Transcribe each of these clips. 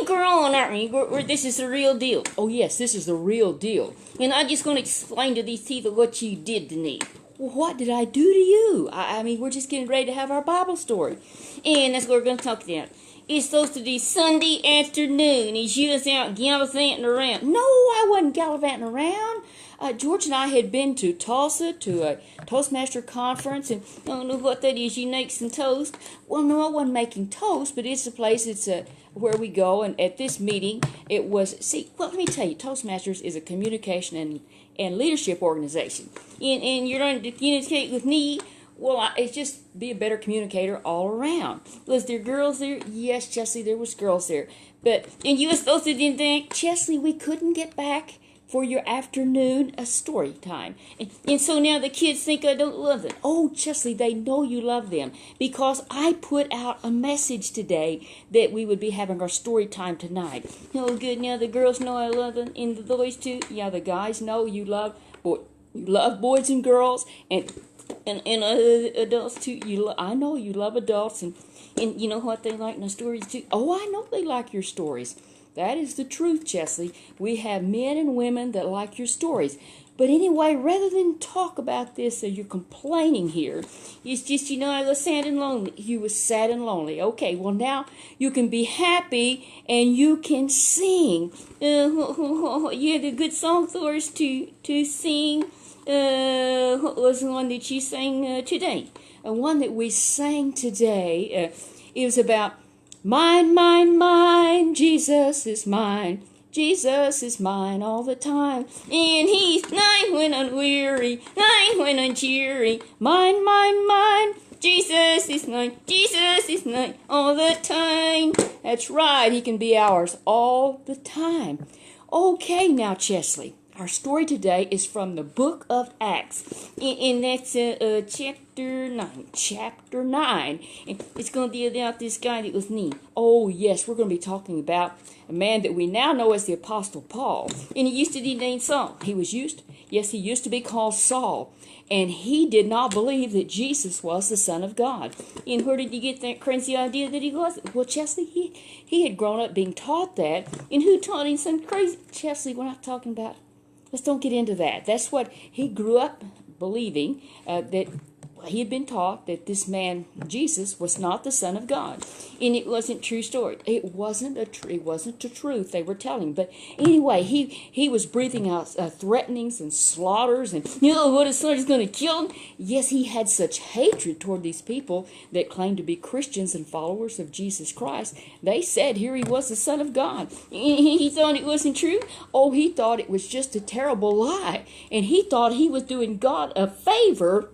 anchor on, aren't we? This is the real deal. Oh, yes, this is the real deal. And I'm just going to explain to these people what you did to me. Well, what did I do to you? I mean, we're just getting ready to have our Bible story. And that's what we're going to talk about. It's supposed to be Sunday afternoon. He's just out gallivanting around. No, I wasn't gallivanting around. George and I had been to Tulsa to a Toastmaster conference, and I don't know what that is. You make some toast. Well, no, I wasn't making toast, but it's a place. It's where we go, and at this meeting, it was. See, well, let me tell you, Toastmasters is a communication and leadership organization, and you're going to communicate with me. Well, it's just be a better communicator all around. Was there girls there? Yes, Chesley, there was girls there. And you were supposed to think, Chesley, we couldn't get back for your afternoon story time. And so now the kids think I don't love them. Oh, Chesley, they know you love them because I put out a message today that we would be having our story time tonight. Oh, good. Now the girls know I love them, and the boys too. Yeah, the guys know you love boys and girls, and adults too. I know you love adults, and you know what they like in the stories too. Oh, I know they like your stories. That is the truth, Chesley. We have men and women that like your stories. But anyway, rather than talk about this, you're complaining here. It's just, I was sad and lonely. You were sad and lonely. Okay, well now you can be happy and you can sing. You had a good song for us to sing. What was the one that you sang today? One that we sang today, it was about mine, mine, mine, Jesus is mine. Jesus is mine all the time. And he's mine when I'm weary, mine when I'm cheery. Mine, mine, mine, Jesus is mine. Jesus is mine all the time. That's right, he can be ours all the time. Okay, now, Chesley. Our story today is from the book of Acts, and that's chapter 9. Chapter 9. And it's going to be about this guy that was named. Oh, yes, we're going to be talking about a man that we now know as the Apostle Paul. And he used to be named Saul. He used to be called Saul. And he did not believe that Jesus was the Son of God. And where did you get that crazy idea that he was? Well, Chesley, he had grown up being taught that. And who taught him some crazy? Chesley, we're not talking about. Let's don't get into that. That's what he grew up believing, that he had been taught that this man, Jesus, was not the Son of God. And it wasn't true story. It wasn't the truth they were telling. But anyway, he was breathing out threatenings and slaughters, and what his son is going to kill him. Yes, he had such hatred toward these people that claimed to be Christians and followers of Jesus Christ. They said here he was the Son of God. He thought it wasn't true. Oh, he thought it was just a terrible lie. And he thought he was doing God a favor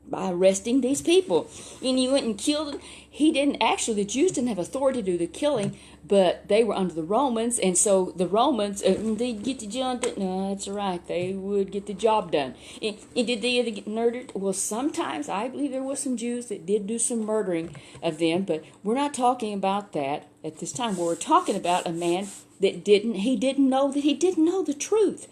by arresting these people. And he went and killed them. He didn't actually, the Jews didn't have authority to do the killing, but they were under the Romans, and so the Romans, they'd get the job done. No, that's right, they would get the job done. And did they ever get murdered? Well, sometimes, I believe there were some Jews that did do some murdering of them, but we're not talking about that at this time. We're talking about a man that didn't know the truth.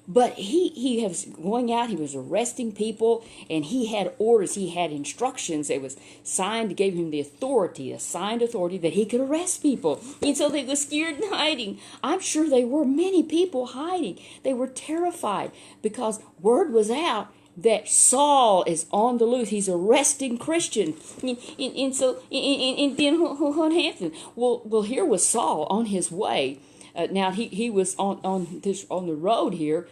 But he was going out, he was arresting people, and he had orders, he had instructions that was signed, gave him the authority, a signed authority that he could arrest people. And so they were scared and hiding. I'm sure there were many people hiding. They were terrified because word was out that Saul is on the loose. He's arresting Christians. And then what happened? Well, here was Saul on his way. Now he was on the road here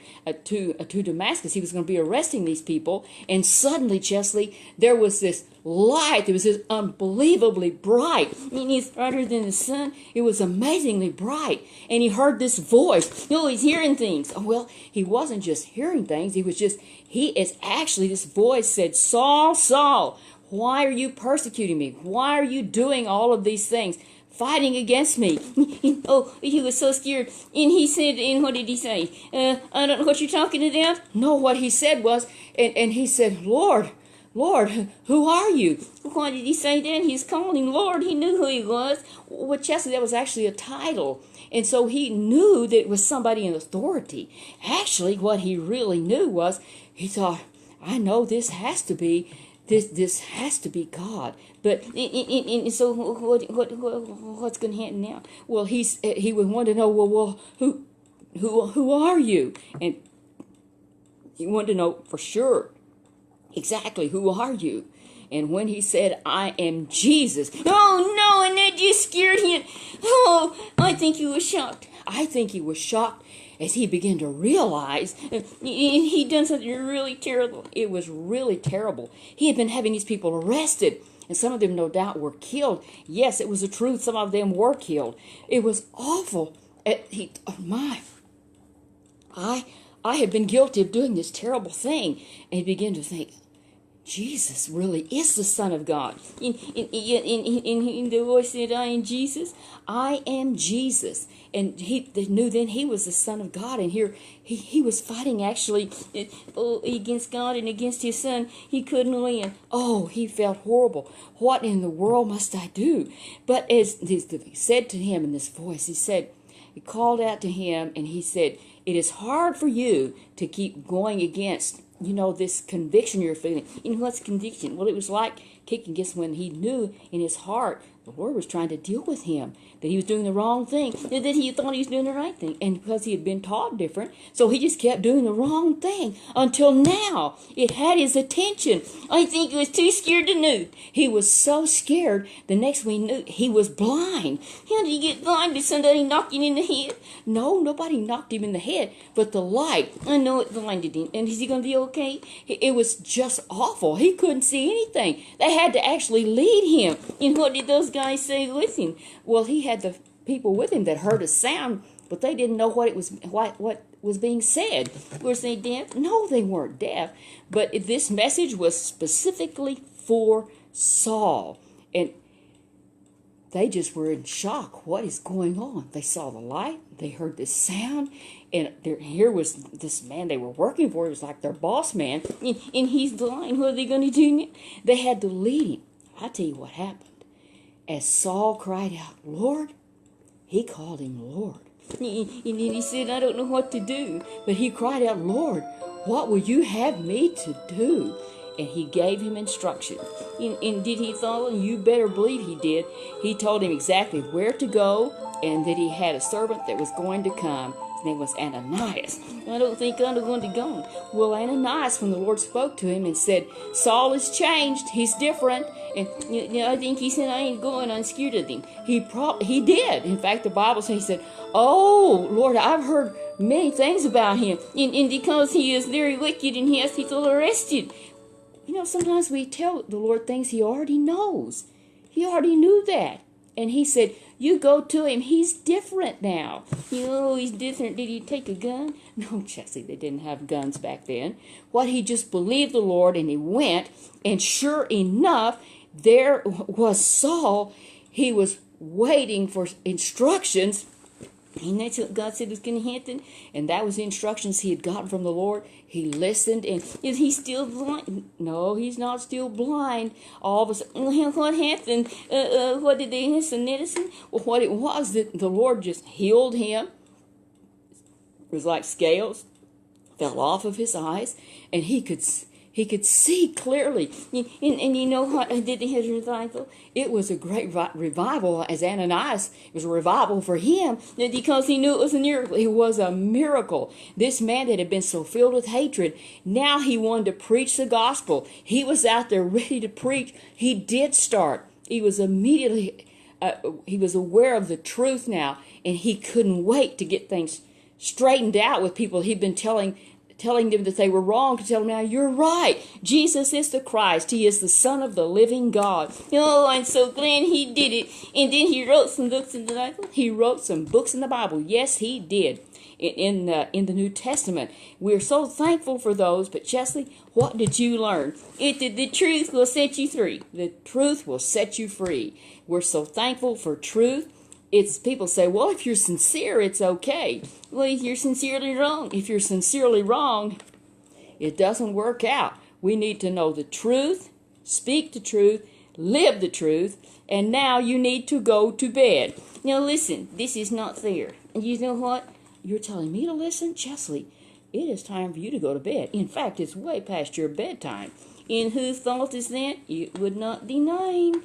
to Damascus. He was going to be arresting these people, and suddenly, Chesley, there was this light. It was this unbelievably bright. I mean, it's brighter than the sun. It was amazingly bright, and he heard this voice. He's hearing things. Oh, well, he wasn't just hearing things. This voice said, "Saul, Saul, why are you persecuting me? Why are you doing all of these things? Fighting against me." Oh, he was so scared. And he said, and what did he say? I don't know what you're talking about. No, what he said was, and he said, Lord, who are you? Why did he say that? He's calling Lord. He knew who he was. Well, Chesley, that was actually a title. And so he knew that it was somebody in authority. Actually, what he really knew was, he thought, I know this has to be This has to be God. But so what's going to happen now? Well, he would want to know, well, who are you? And he wanted to know for sure exactly who are you. And when he said, I am Jesus, oh no, and that just scared him. Oh, I think he was shocked. I think he was shocked as he began to realize he'd done something really terrible. It was really terrible. He had been having these people arrested, and some of them no doubt were killed. Yes, it was the truth. Some of them were killed. It was awful. I had been guilty of doing this terrible thing. And he began to think, Jesus really is the Son of God. In the voice said, I am Jesus. I am Jesus. And they knew then he was the Son of God. And here he was fighting actually against God and against his Son. He couldn't win. Oh, he felt horrible. What in the world must I do? But as he said to him in this voice, he called out to him and he said, it is hard for you to keep going against this conviction you're feeling. What's conviction? Well, it was like kicking against when he knew in his heart the Lord was trying to deal with him, that he was doing the wrong thing, that he thought he was doing the right thing. And because he had been taught different, so he just kept doing the wrong thing until now it had his attention. I think he was too scared to move. He was so scared, the next we knew, he was blind. How did he get blind? Did somebody knock him in the head? No, nobody knocked him in the head, but the light, I know it blinded him. And is he going to be okay? It was just awful. He couldn't see anything. They had to actually lead him. And what did those guys say with him? Well, he had the people with him that heard a sound, but they didn't know what was being said. Was they deaf? No, they weren't deaf. But this message was specifically for Saul. And they just were in shock. What is going on? They saw the light. They heard this sound. And here was this man they were working for. He was like their boss man. And he's blind. What are they going to do now? They had to lead him. I'll tell you what happened. As Saul cried out, Lord, he called him Lord. And he said, I don't know what to do. But he cried out, Lord, what will you have me to do? And he gave him instruction. And did he follow? You better believe he did. He told him exactly where to go, and that he had a servant that was going to come. His name was Ananias. I don't think I'm going to go. Well, Ananias, when the Lord spoke to him and said, Saul has changed. He's different. And I think he said, I ain't going. I'm scared of him. He did. In fact, the Bible says, he said, oh, Lord, I've heard many things about him. And because he is very wicked and he has people arrested. Sometimes we tell the Lord things he already knows. He already knew that. And he said, you go to him. He's different now. He's different. Did he take a gun? No, Jesse, they didn't have guns back then. He just believed the Lord and he went. And sure enough, there was Saul. He was waiting for instructions. And that's what God said was going to happen. And that was the instructions he had gotten from the Lord. He listened. And is he still blind? No, he's not still blind. All of a sudden, what happened? What did they have? Some medicine? Well, what it was that the Lord just healed him. It was like scales fell off of his eyes. And he could see clearly. And you know what did his revival? It was a great revival as Ananias. It was a revival for him because he knew it was a miracle. It was a miracle. This man that had been so filled with hatred, now he wanted to preach the gospel. He was out there ready to preach. He did start. He was immediately, he was aware of the truth now, and he couldn't wait to get things straightened out with people he'd been telling them that they were wrong, to tell them, now you're right. Jesus is the Christ. He is the Son of the living God. Oh, I'm so glad he did it. And then he wrote some books in the Bible. He wrote some books in the Bible. Yes, he did. In the New Testament. We're so thankful for those. But Chesley, what did you learn? The truth will set you free. The truth will set you free. We're so thankful for truth. People say, well, if you're sincere, it's okay. Well, if you're sincerely wrong, it doesn't work out. We need to know the truth, speak the truth, live the truth, and now you need to go to bed. Now listen, this is not fair. And you know what? You're telling me to listen? Chesley, it is time for you to go to bed. In fact, it's way past your bedtime. And whose fault is that? It would not be mine.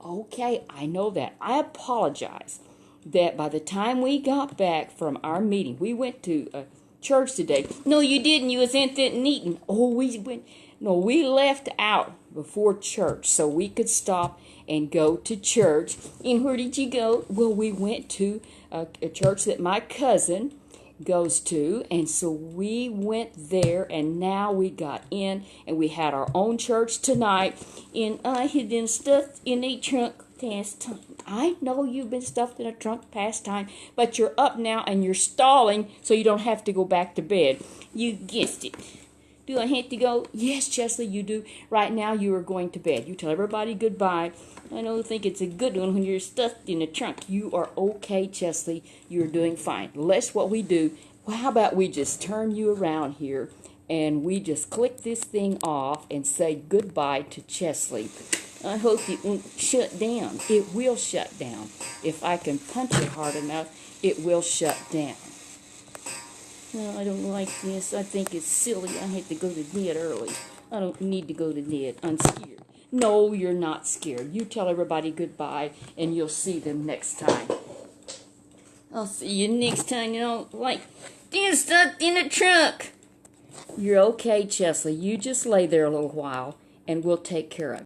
Okay, I know that. I apologize that by the time we got back from our meeting, we went to church today. No, you didn't. You was in that and eating. Oh, we went. No, we left out before church so we could stop and go to church. And where did you go? Well, we went to a church that my cousin goes to, and so we went there, and now we got in, and we had our own church tonight, and I had been stuffed in a trunk past time. I know you've been stuffed in a trunk past time, but you're up now, and you're stalling, so you don't have to go back to bed. You guessed it. Do I have to go? Yes, Chesley, you do. Right now, you are going to bed. You tell everybody goodbye. I don't think it's a good one when you're stuffed in a trunk. You are okay, Chesley. You're doing fine. Let's what we do. Well, how about we just turn you around here and we just click this thing off and say goodbye to Chesley. I hope it won't shut down. It will shut down. If I can punch it hard enough, it will shut down. No, I don't like this. I think it's silly. I have to go to bed early. I don't need to go to bed. I'm scared. No, you're not scared. You tell everybody goodbye, and you'll see them next time. I'll see you next time. You don't like being stuck in a trunk. You're okay, Chesley. You just lay there a little while, and we'll take care of it.